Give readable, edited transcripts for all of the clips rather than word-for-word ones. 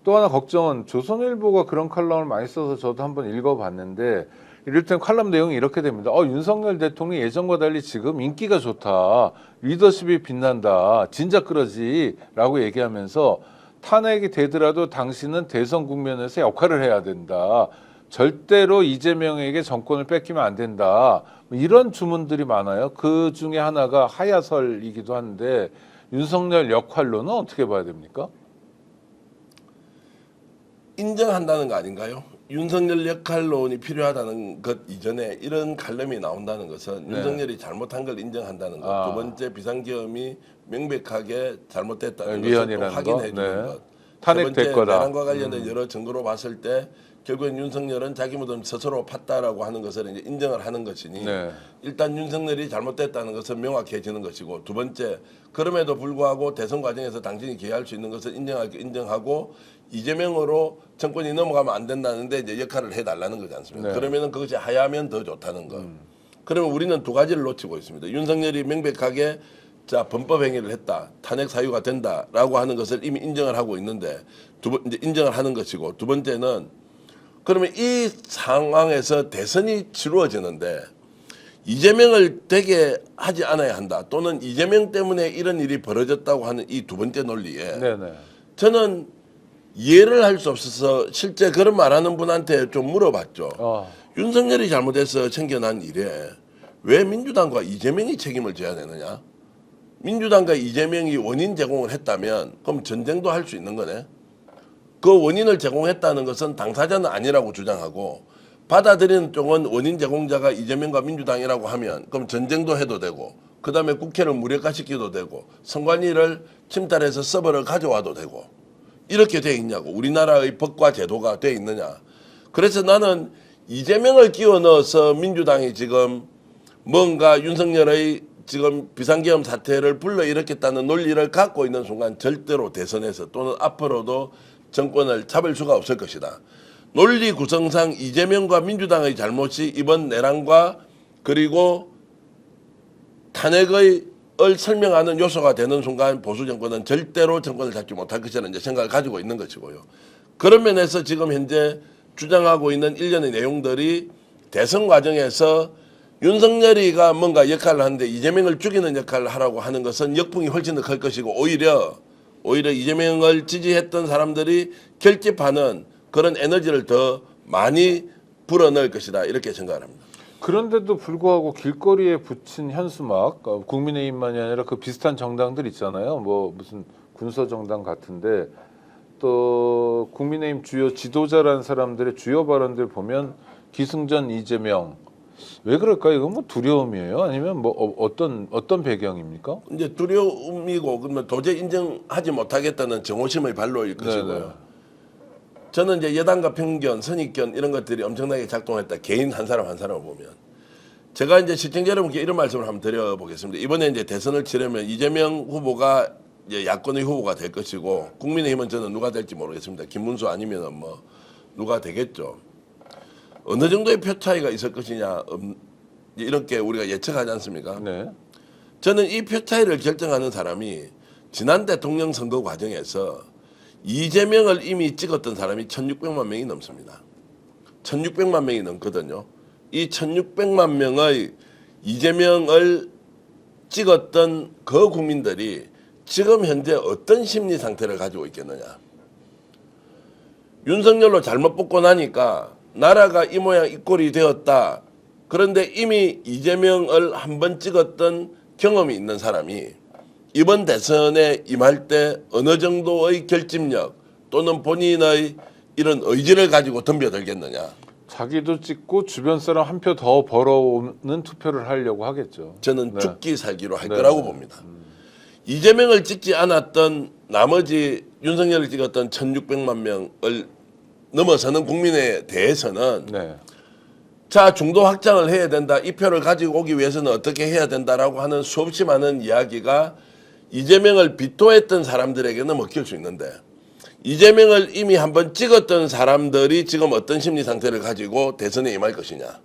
또 하나 걱정은 조선일보가 그런 칼럼을 많이 써서 저도 한번 읽어봤는데 이를테면 칼럼 내용이 이렇게 됩니다. 윤석열 대통령이 예전과 달리 지금 인기가 좋다. 리더십이 빛난다. 진작 그러지라고 얘기하면서 탄핵이 되더라도 당신은 대선 국면에서 역할을 해야 된다. 절대로 이재명에게 정권을 뺏기면 안 된다. 이런 주문들이 많아요. 그 중에 하나가 하야설이기도 한데 윤석열 역할로는 어떻게 봐야 됩니까? 인정한다는 거 아닌가요? 윤석열 역할론이 필요하다는 것 이전에 이런 칼럼이 나온다는 것은 네. 윤석열이 잘못한 걸 인정한다는 것, 두 번째 비상계엄이 명백하게 잘못됐다는 것을 또 위헌이라는 확인해 거? 주는 네. 것, 탄핵될 세 번째 거다. 내란과 관련된 여러 증거로 봤을 때 결국엔 윤석열은 자기 무덤 스스로 팠다라고 하는 것을 이제 인정을 하는 것이니 네. 일단 윤석열이 잘못됐다는 것은 명확해지는 것이고, 두 번째 그럼에도 불구하고 대선 과정에서 당신이 기여할 수 있는 것을 인정하고 이재명으로 정권이 넘어가면 안 된다는데 이제 역할을 해달라는 거지 않습니까? 네. 그러면은 그것이 하야면 더 좋다는 거. 그러면 우리는 두 가지를 놓치고 있습니다. 윤석열이 명백하게 범법 행위를 했다, 탄핵 사유가 된다라고 하는 것을 이미 인정을 하고 있는데 이제 인정을 하는 것이고, 두 번째는 그러면 이 상황에서 대선이 치루어지는데 이재명을 되게 하지 않아야 한다, 또는 이재명 때문에 이런 일이 벌어졌다고 하는 이 두 번째 논리에 네네. 저는 이해를 할 수 없어서 실제 그런 말하는 분한테 좀 물어봤죠. 윤석열이 잘못해서 생겨난 일에 왜 민주당과 이재명이 책임을 져야 되느냐? 민주당과 이재명이 원인 제공을 했다면 그럼 전쟁도 할 수 있는 거네. 그 원인을 제공했다는 것은 당사자는 아니라고 주장하고 받아들이는 쪽은 원인 제공자가 이재명과 민주당이라고 하면 그럼 전쟁도 해도 되고, 그 다음에 국회를 무력화시키도 되고, 선관위를 침탈해서 서버를 가져와도 되고, 이렇게 돼 있냐고, 우리나라의 법과 제도가 돼 있느냐. 그래서 나는 이재명을 끼워 넣어서 민주당이 지금 뭔가 윤석열의 지금 비상계엄 사태를 불러일으켰다는 논리를 갖고 있는 순간 절대로 대선에서 또는 앞으로도 정권을 잡을 수가 없을 것이다. 논리 구성상 이재명과 민주당의 잘못이 이번 내란과 그리고 탄핵을 설명하는 요소가 되는 순간 보수 정권은 절대로 정권을 잡지 못할 것이라는 이제 생각을 가지고 있는 것이고요. 그런 면에서 지금 현재 주장하고 있는 일련의 내용들이 대선 과정에서 윤석열이가 뭔가 역할을 하는데 이재명을 죽이는 역할을 하라고 하는 것은 역풍이 훨씬 더 클 것이고, 오히려 이재명을 지지했던 사람들이 결집하는 그런 에너지를 더 많이 불어넣을 것이다, 이렇게 생각을 합니다. 그런데도 불구하고 길거리에 붙인 현수막, 국민의힘만이 아니라 그 비슷한 정당들 있잖아요. 뭐 무슨 군소 정당 같은데 또 국민의힘 주요 지도자라는 사람들의 주요 발언들 보면 기승전 이재명, 왜 그럴까요? 이건 뭐 두려움이에요? 아니면 뭐 어떤 배경입니까? 이제 두려움이고, 그러면 도저히 인정하지 못하겠다는 정오심의 발로일 것이고요. 네네. 저는 이제 여당과 편견, 선입견 이런 것들이 엄청나게 작동했다. 개인 한 사람을 보면. 제가 이제 시청자 여러분께 이런 말씀을 한번 드려보겠습니다. 이번에 이제 대선을 치려면 이재명 후보가 이제 야권의 후보가 될 것이고, 국민의힘은 저는 누가 될지 모르겠습니다. 김문수 아니면 뭐 누가 되겠죠. 어느 정도의 표 차이가 있을 것이냐, 이렇게 우리가 예측하지 않습니까? 네. 저는 이 표 차이를 결정하는 사람이 지난 대통령 선거 과정에서 이재명을 이미 찍었던 사람이 1600만 명이 넘습니다. 1600만 명이 넘거든요. 이 1600만 명의 이재명을 찍었던 그 국민들이 지금 현재 어떤 심리 상태를 가지고 있겠느냐. 윤석열로 잘못 뽑고 나니까 나라가 이 모양 이 꼴이 되었다. 그런데 이미 이재명을 한번 찍었던 경험이 있는 사람이 이번 대선에 임할 때 어느 정도의 결집력 또는 본인의 이런 의지를 가지고 덤벼들겠느냐. 자기도 찍고 주변 사람 한 표 더 벌어오는 투표를 하려고 하겠죠. 저는 네. 죽기 살기로 할 네. 거라고 봅니다. 이재명을 찍지 않았던 나머지 윤석열을 찍었던 1600만 명을 넘어서는 국민에 대해서는 네. 자, 중도 확장을 해야 된다. 이 표를 가지고 오기 위해서는 어떻게 해야 된다라고 하는 수없이 많은 이야기가 이재명을 비토했던 사람들에게는 먹힐 수 있는데, 이재명을 이미 한번 찍었던 사람들이 지금 어떤 심리 상태를 가지고 대선에 임할 것이냐.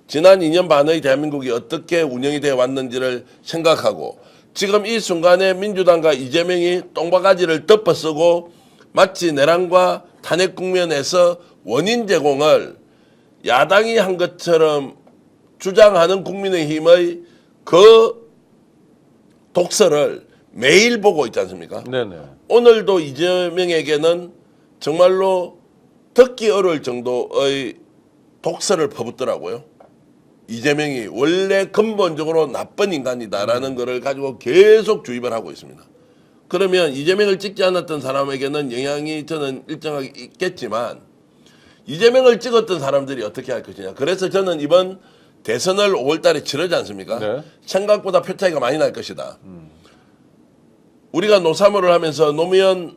지난 2년 반의 대한민국이 어떻게 운영이 되어 왔는지를 생각하고 지금 이 순간에 민주당과 이재명이 똥바가지를 덮어쓰고 마치 내란과 탄핵 국면에서 원인 제공을 야당이 한 것처럼 주장하는 국민의힘의 그 독서를 매일 보고 있지 않습니까? 네네. 오늘도 이재명에게는 정말로 듣기 어려울 정도의 독서를 퍼붓더라고요. 이재명이 원래 근본적으로 나쁜 인간이다라는 것을 가지고 계속 주입을 하고 있습니다. 그러면 이재명을 찍지 않았던 사람에게는 영향이 저는 일정하게 있겠지만 이재명을 찍었던 사람들이 어떻게 할 것이냐. 그래서 저는 이번 대선을 5월 달에 치르지 않습니까? 네. 생각보다 표 차이가 많이 날 것이다. 우리가 노사모를 하면서 노무현이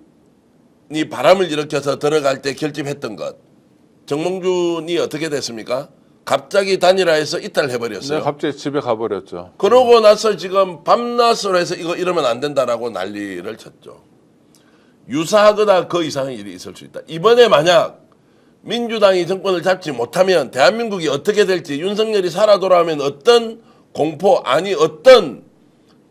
바람을 일으켜서 들어갈 때 결집했던 것. 정몽준이 어떻게 됐습니까? 갑자기 단일화해서 이탈해버렸어요. 네, 갑자기 집에 가버렸죠. 그러고 나서 지금 밤낮으로 해서 이거 이러면 안 된다라고 난리를 쳤죠. 유사하거나 그 이상의 일이 있을 수 있다. 이번에 만약 민주당이 정권을 잡지 못하면 대한민국이 어떻게 될지 윤석열이 살아 돌아오면 어떤 공포 아니 어떤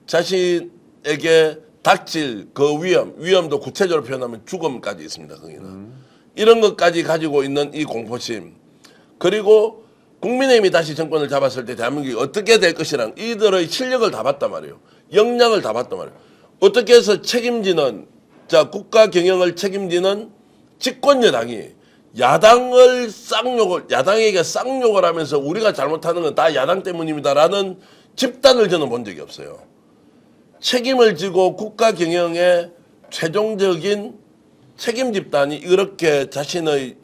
자신에게 닥칠 그 위험도 구체적으로 표현하면 죽음까지 있습니다. 거기는. 이런 것까지 가지고 있는 이 공포심 그리고 국민의힘이 다시 정권을 잡았을 때 대한민국이 어떻게 될 것이랑 이들의 실력을 다 봤단 말이에요. 역량을 다 봤단 말이에요. 어떻게 해서 책임지는 자 국가 경영을 책임지는 집권 여당이 야당을 야당에게 쌍욕을 하면서 우리가 잘못하는 건 다 야당 때문입니다라는 집단을 저는 본 적이 없어요. 책임을 지고 국가 경영의 최종적인 책임 집단이 이렇게 자신의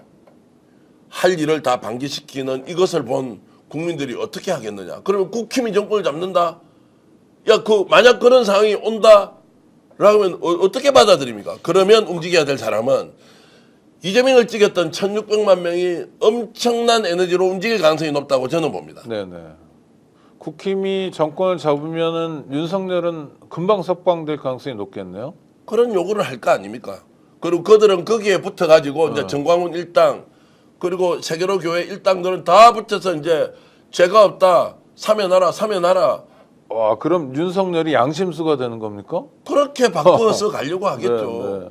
할 일을 다 방기시키는 이것을 본 국민들이 어떻게 하겠느냐. 그러면 국힘이 정권을 잡는다? 야, 만약 그런 상황이 온다? 라면 어떻게 받아들입니까? 그러면 움직여야 될 사람은 이재명을 찍었던 1600만 명이 엄청난 에너지로 움직일 가능성이 높다고 저는 봅니다. 네네. 국힘이 정권을 잡으면은 윤석열은 금방 석방될 가능성이 높겠네요. 그런 요구를 할 거 아닙니까? 그리고 그들은 거기에 붙어가지고 이제 정광훈 일당 그리고 세계로 교회 일당들은 다 붙여서 이제 죄가 없다 사면하라. 와, 그럼 윤석열이 양심수가 되는 겁니까? 그렇게 바꿔서 가려고 하겠죠. 네.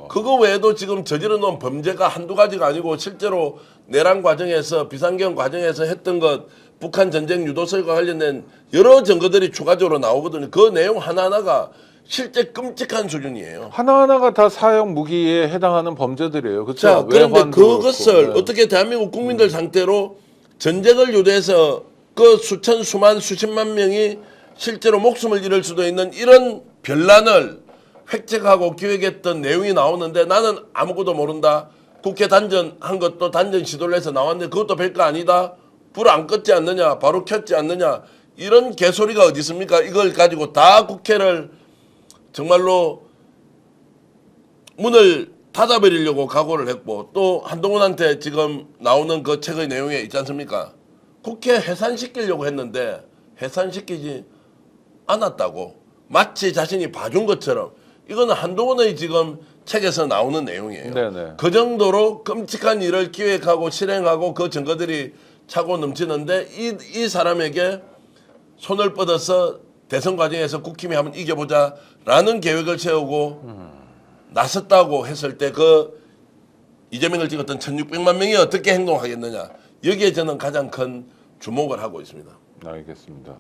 그거 외에도 지금 저지르는 범죄가 한두 가지가 아니고 실제로 내란 과정에서 비상경 과정에서 했던 것 북한 전쟁 유도설과 관련된 여러 증거들이 추가적으로 나오거든요. 그 내용 하나하나가 실제 끔찍한 수준이에요. 하나하나가 다 사형 무기에 해당하는 범죄들이에요. 그렇죠? 자, 그런데 외환도 그것을 그렇고. 네. 어떻게 대한민국 국민들 상태로 전쟁을 유도해서 그 수천, 수만, 수십만 명이 실제로 목숨을 잃을 수도 있는 이런 변란을 획책하고 기획했던 내용이 나오는데 나는 아무것도 모른다. 국회 단전한 것도 단전 시도를 해서 나왔는데 그것도 별거 아니다. 불 안 껐지 않느냐. 바로 켰지 않느냐. 이런 개소리가 어디 있습니까? 이걸 가지고 다 국회를 정말로 문을 닫아버리려고 각오를 했고 또 한동훈한테 지금 나오는 그 책의 내용에 있지 않습니까? 국회 해산시키려고 했는데 해산시키지 않았다고 마치 자신이 봐준 것처럼 이거는 한동훈의 지금 책에서 나오는 내용이에요. 네네. 그 정도로 끔찍한 일을 기획하고 실행하고 그 증거들이 차고 넘치는데 이 사람에게 손을 뻗어서 대선 과정에서 국힘이 한번 이겨보자라는 계획을 세우고 나섰다고 했을 때 그 이재명을 찍었던 1600만 명이 어떻게 행동하겠느냐. 여기에 저는 가장 큰 주목을 하고 있습니다. 알겠습니다.